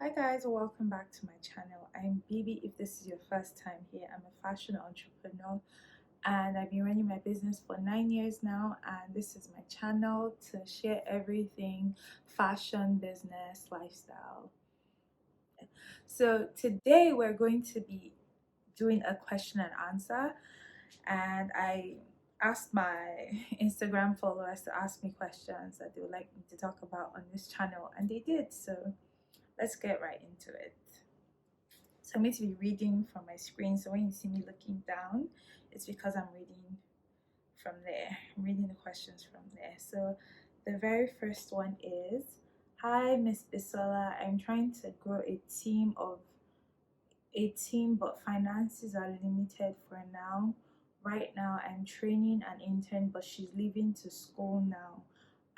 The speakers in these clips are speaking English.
Hi guys, welcome back to my channel. I'm Bibi. If this is your first time here, I'm a fashion entrepreneur and I've been running my business for 9 years now, and this is my channel to share everything fashion, business, lifestyle. So today we're going to be doing a question and answer, and I asked my Instagram followers to ask me questions that they would like me to talk about on this channel, and they did. So let's get right into it. So I'm going to be reading from my screen. So when you see me looking down, it's because I'm reading from there. I'm reading the questions from there. So the very first one is, hi Miss Bisola, I'm trying to grow a team, but finances are limited for now. Right now I'm training an intern, but she's leaving to school now.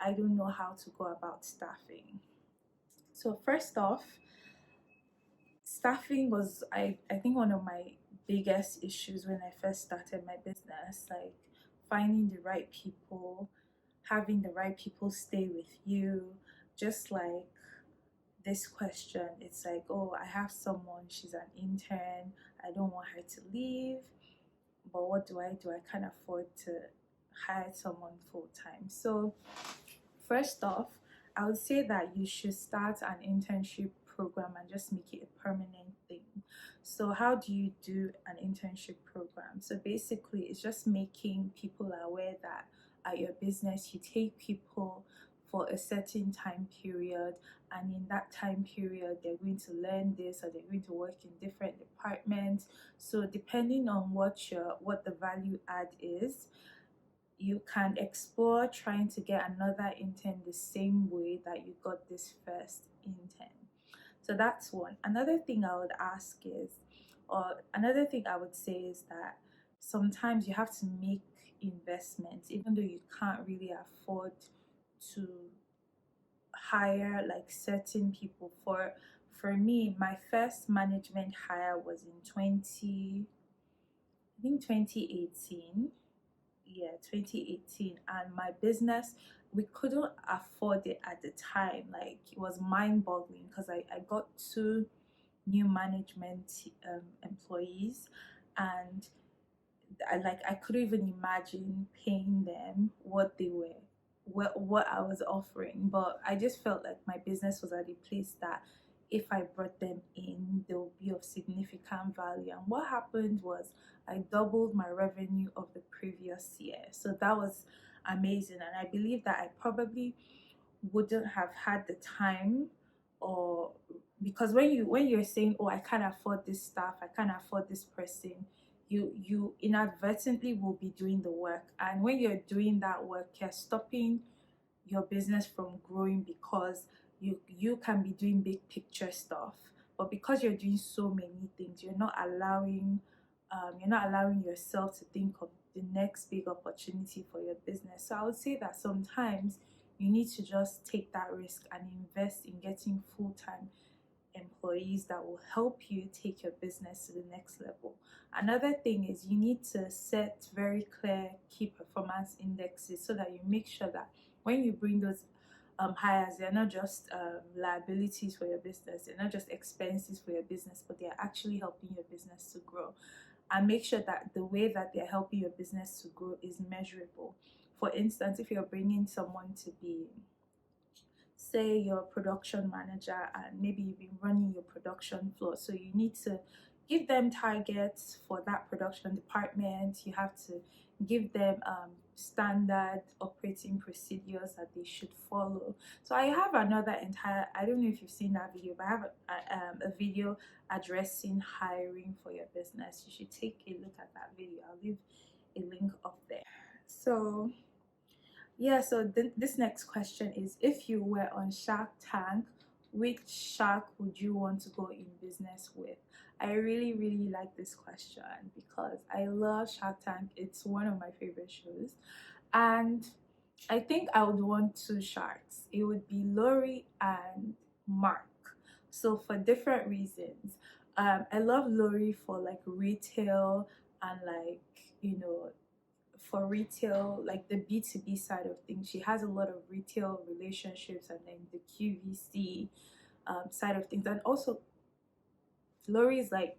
I don't know how to go about staffing. So first off, staffing was I think one of my biggest issues when I first started my business, like finding the right people, having the right people stay with you. Just like this question, it's like, oh, I have someone, she's an intern, I don't want her to leave, but what do? I can't afford to hire someone full time. So first off, I would say that you should start an internship program and just make it a permanent thing. So, how do you do an internship program? So, basically, it's just making people aware that at your business you take people for a certain time period, and in that time period they're going to learn this, or they're going to work in different departments. So depending on what the value add is, you can explore trying to get another intern the same way that you got this first intern. So that's one. Another thing I would ask is, or another thing I would say is that sometimes you have to make investments, even though you can't really afford to hire like certain people. For me, my first management hire was in 2018. Yeah, 2018. And my business, we couldn't afford it at the time. Like, it was mind-boggling because I got two new management employees, and I couldn't even imagine paying them what I was offering. But I just felt like my business was at a place that if I brought them in, they will be of significant value. And what happened was I doubled my revenue of the previous year. So that was amazing. And I believe that I probably wouldn't have had the time, or because when you're saying, oh, I can't afford this staff, I can't afford this person, you inadvertently will be doing the work. And when you're doing that work, you're stopping your business from growing, because you can be doing big picture stuff, but because you're doing so many things, you're not allowing yourself to think of the next big opportunity for your business. So I would say that sometimes you need to just take that risk and invest in getting full-time employees that will help you take your business to the next level. Another thing is you need to set very clear key performance indexes, so that you make sure that when you bring those hires, they're not just liabilities for your business, they're not just expenses for your business, but they're actually helping your business to grow. And make sure that the way that they're helping your business to grow is measurable. For instance, if you're bringing someone to be, say, your production manager, and maybe you've been running your production floor, so you need to give them targets for that production department. You have to give them standard operating procedures that they should follow. So I have another entire, I don't know if you've seen that video, but I have a video addressing hiring for your business. You should take a look at that video. I'll leave a link up there. So yeah, so this next question is, if you were on Shark Tank, which shark would you want to go in business with? I really, really like this question because I love Shark Tank. It's one of my favorite shows. And I think I would want two sharks. It would be Lori and Mark. So for different reasons. I love Lori for like retail and like, you know, for retail, like the B2B side of things. She has a lot of retail relationships, and then the QVC side of things. And also, Lori is like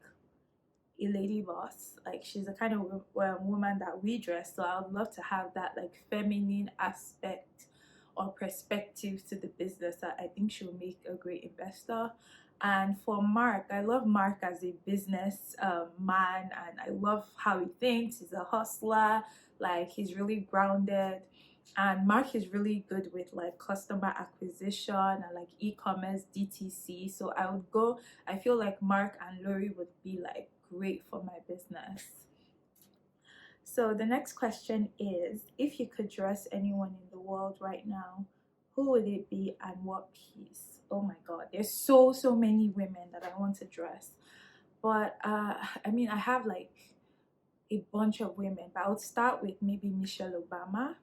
a lady boss. Like she's the kind of woman that we dress. So I would love to have that like feminine aspect or perspective to the business that I think she'll make a great investor. And for Mark, I love Mark as a business man, and I love how he thinks. He's a hustler, like he's really grounded. And Mark is really good with like customer acquisition and like e-commerce, DTC. So I feel like Mark and Lori would be like great for my business. So the next question is, if you could dress anyone in the world right now, who would it be and what piece? Oh my god, there's so many women that I want to dress. But I mean, I have like a bunch of women, but I would start with maybe Michelle Obama,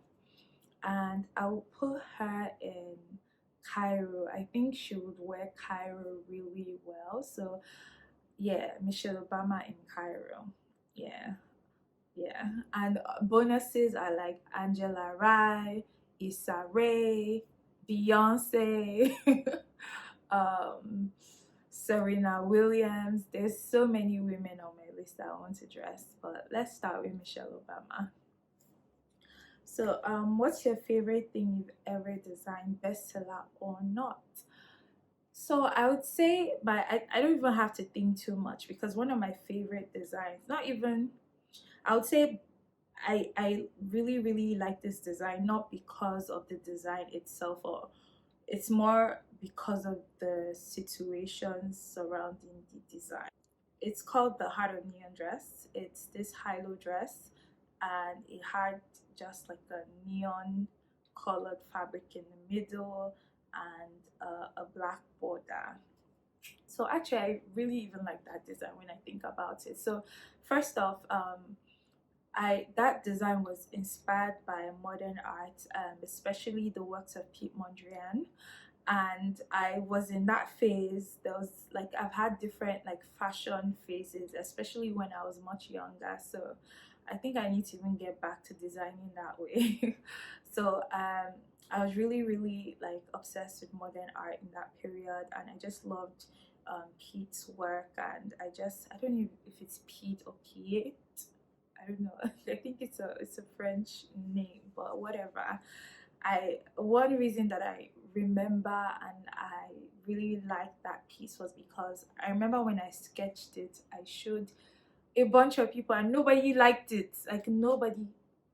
and I will put her in Cairo. I think she would wear Cairo really well. So yeah, Michelle Obama in Cairo. Yeah, yeah. And bonuses are like Angela Rye, Issa Rae, Beyonce, um, Serena Williams. There's so many women on my list that I want to dress, but let's start with Michelle Obama. So, what's your favorite thing you've ever designed, bestseller or not? So I would say, but I don't even have to think too much, because one of my favorite designs, not even, I would say I really like this design, not because of the design itself, or it's more because of the situations surrounding the design. It's called the Heart of Neon dress. It's this high-low dress, and it had just like a neon colored fabric in the middle, and a black border. So actually, I really even like that design when I think about it. So first off, I that design was inspired by modern art, especially the works of Pete Mondrian. And I was in that phase. There was like, I've had different like fashion phases, especially when I was much younger. So I think I need to even get back to designing that way. So I was really like obsessed with modern art in that period, and I just loved Pete's work. And I don't know if it's Pete or Piet. I don't know. I think it's a French name, but whatever. One reason that I remember and I really liked that piece was because I remember when I sketched it, I showed a bunch of people and nobody liked it. Like nobody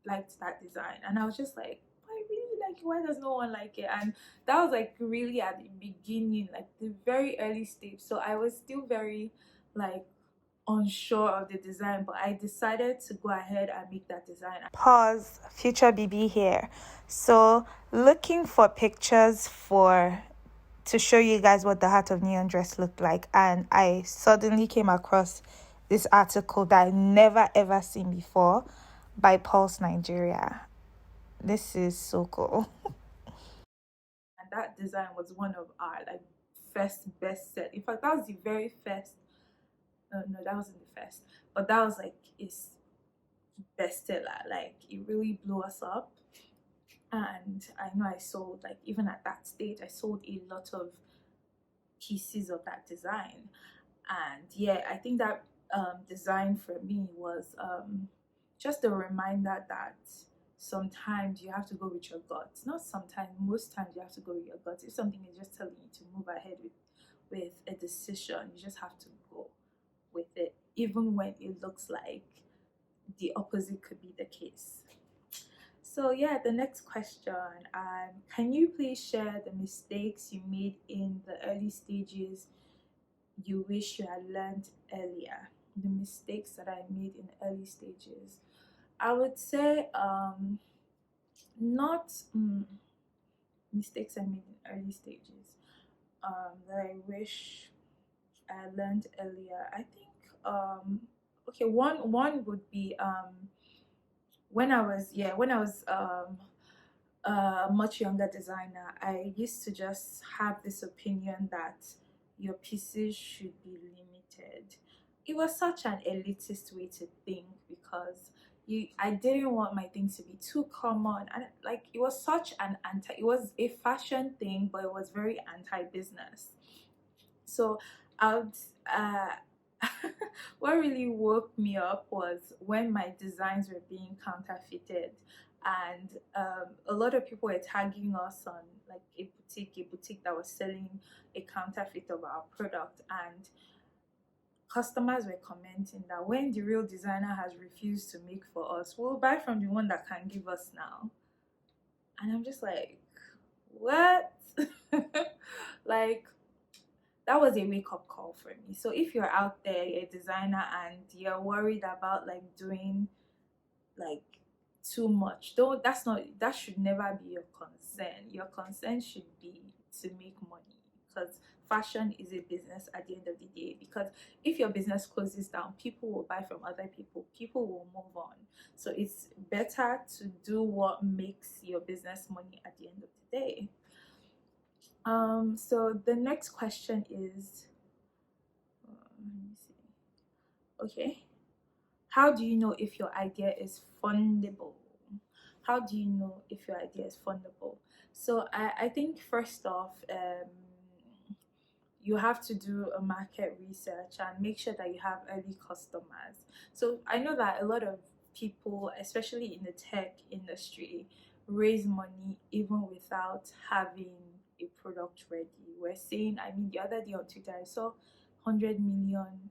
liked that design, and I was just like, I really like it. Why does no one like it? And that was like really at the beginning, like the very early stage. So I was still very like unsure of the design, but I decided to go ahead and make that design. Pause, future BB here. So looking for pictures for to show you guys what the Heart of Neon dress looked like, and I suddenly came across this article that I never ever seen before by Pulse Nigeria. This is so cool. And that design was one of our like first best set. In fact, that was the very first. No, that wasn't the first, but that was like its bestseller. Like it really blew us up, and I know I sold, like even at that stage, I sold a lot of pieces of that design. And yeah, I think that design for me was just a reminder that sometimes you have to go with your guts. Not sometimes, most times you have to go with your guts. If something is just telling you to move ahead with a decision, you just have to go with it, even when it looks like the opposite could be the case. So yeah, the next question, can you please share the mistakes you made in the early stages you wish you had learned earlier? The mistakes that I made in early stages, I would say not mistakes I made in early stages that I wish I learned earlier. I think okay, one would be when I was a much younger designer, I used to just have this opinion that your pieces should be limited. It was such an elitist way to think, because I didn't want my things to be too common, and like it was such an anti, it was a fashion thing, but it was very anti-business. So I would what really woke me up was when my designs were being counterfeited, and a lot of people were tagging us on like a boutique that was selling a counterfeit of our product, and customers were commenting that when the real designer has refused to make for us, we'll buy from the one that can give us now. And I'm just like, what? Like, that was a wake up call for me. So if you're out there, a designer, and you're worried about like doing like too much, don't that's not that should never be your concern. Your concern should be to make money, because fashion is a business at the end of the day. Because if your business closes down, people will buy from other people, people will move on. So it's better to do what makes your business money at the end of the day. So the next question is, let me see. Okay, how do you know if your idea is fundable? How do you know if your idea is fundable? So I think first off, you have to do a market research and make sure that you have early customers. So I know that a lot of people, especially in the tech industry, raise money even without having a product ready. We're saying, I mean, the other day on Twitter, I saw $100 million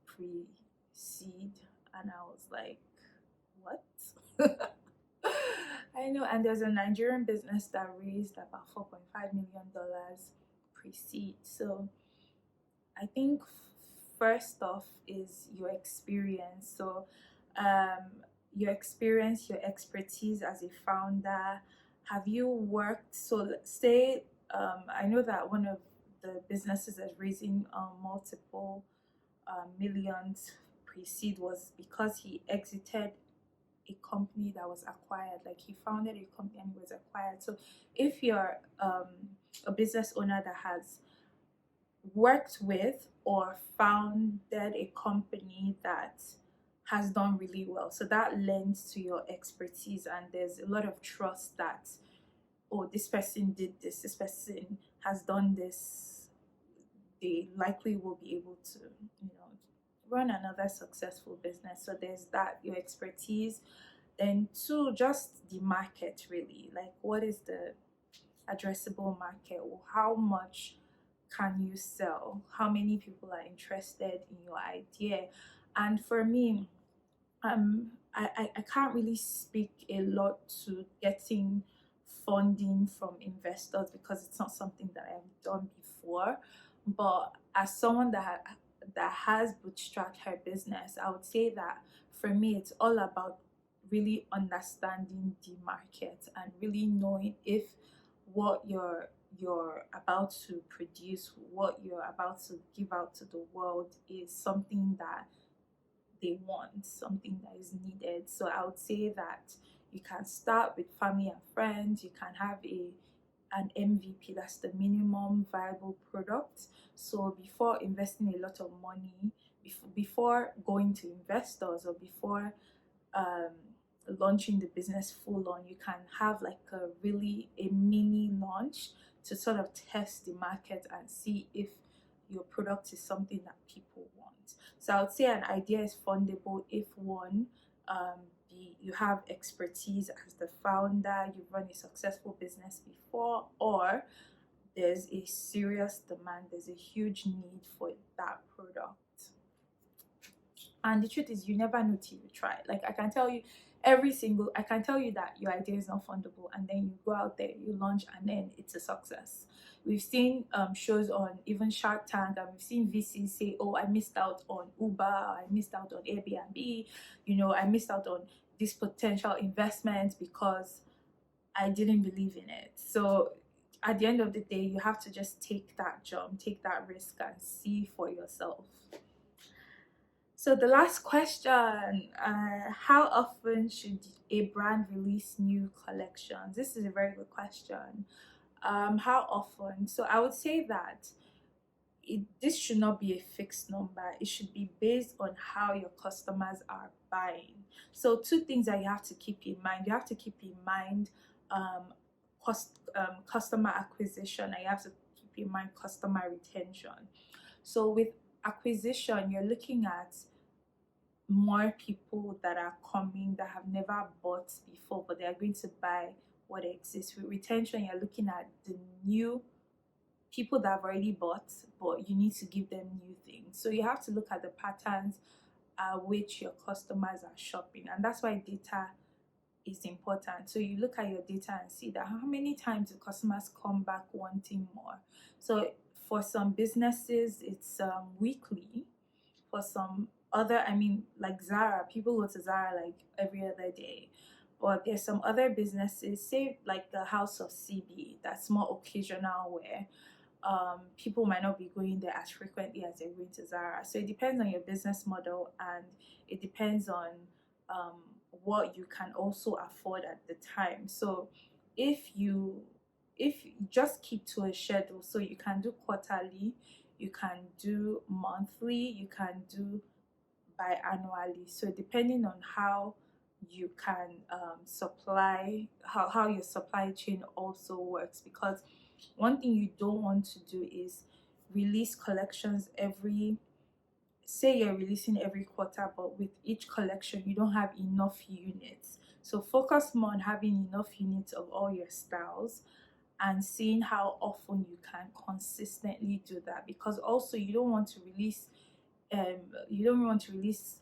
pre-seed, and I was like, what? I know, and there's a Nigerian business that raised about $4.5 million pre-seed. So I think first off is your experience. So your experience, your expertise as a founder. Have you worked? So let's say I know that one of the businesses that's raising multiple millions pre-seed was because he exited a company that was acquired. Like he founded a company and it was acquired. So if you're a business owner that has worked with or founded a company that has done really well, so that lends to your expertise, and there's a lot of trust that, oh, this person did this person has done this, they likely will be able to, you know, run another successful business. So there's that, your expertise. Then two, just the market, really, like what is the addressable market, or how much can you sell, how many people are interested in your idea. And for me, I can't really speak a lot to getting funding from investors because it's not something that I've done before. But as someone that has bootstrapped her business, I would say that for me, it's all about really understanding the market and really knowing if what you're about to produce, what you're about to give out to the world is something that they want, something that is needed. So I would say that you can start with family and friends. You can have an MVP, that's the minimum viable product. So before investing a lot of money, before going to investors, or before um, launching the business full on, you can have like a mini launch to sort of test the market and see if your product is something that people want. So I would say an idea is fundable if one, you have expertise as the founder, you've run a successful business before, or there's a serious demand, there's a huge need for that product. And the truth is, you never know till you try. Like I can tell you that your idea is not fundable, and then you go out there, you launch, and then it's a success. We've seen shows on even Shark Tank, and we've seen VCs say, oh, I missed out on Uber, I missed out on Airbnb, you know, I missed out on this potential investment because I didn't believe in it. So at the end of the day, you have to just take that jump, take that risk, and see for yourself. So the last question, how often should a brand release new collections? This is a very good question. How often? So I would say that this should not be a fixed number. It should be based on how your customers are buying. So two things that you have to keep in mind. You have to keep in mind customer acquisition, and you have to keep keep in mind customer retention. So with acquisition, you're looking at more people that are coming that have never bought before, but they are going to buy what exists. With retention, you're looking at the new people that have already bought, but you need to give them new things. So you have to look at the patterns which your customers are shopping, and that's why data is important. So you look at your data and see that how many times the customers come back wanting more. So for some businesses, it's weekly. For some other, I mean, like Zara, people go to Zara like every other day. But there's some other businesses, say like the House of CB, that's more occasional, where people might not be going there as frequently as they're going to Zara. So it depends on your business model, and it depends on um, what you can also afford at the time. So if you just keep to a schedule, so you can do quarterly, you can do monthly, you can do biannually. So depending on how you can supply, how your supply chain also works, because one thing you don't want to do is release collections every, say you're releasing every quarter, but with each collection you don't have enough units. So focus more on having enough units of all your styles and seeing how often you can consistently do that, because also you don't want to release you don't want to release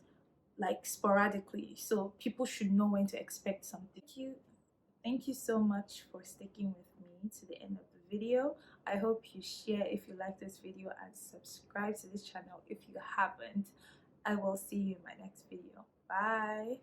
like sporadically, so people should know when to expect something. Thank you so much for sticking with me to the end of the video. I hope you share if you like this video and subscribe to this channel if you haven't. I will see you in my next video. Bye.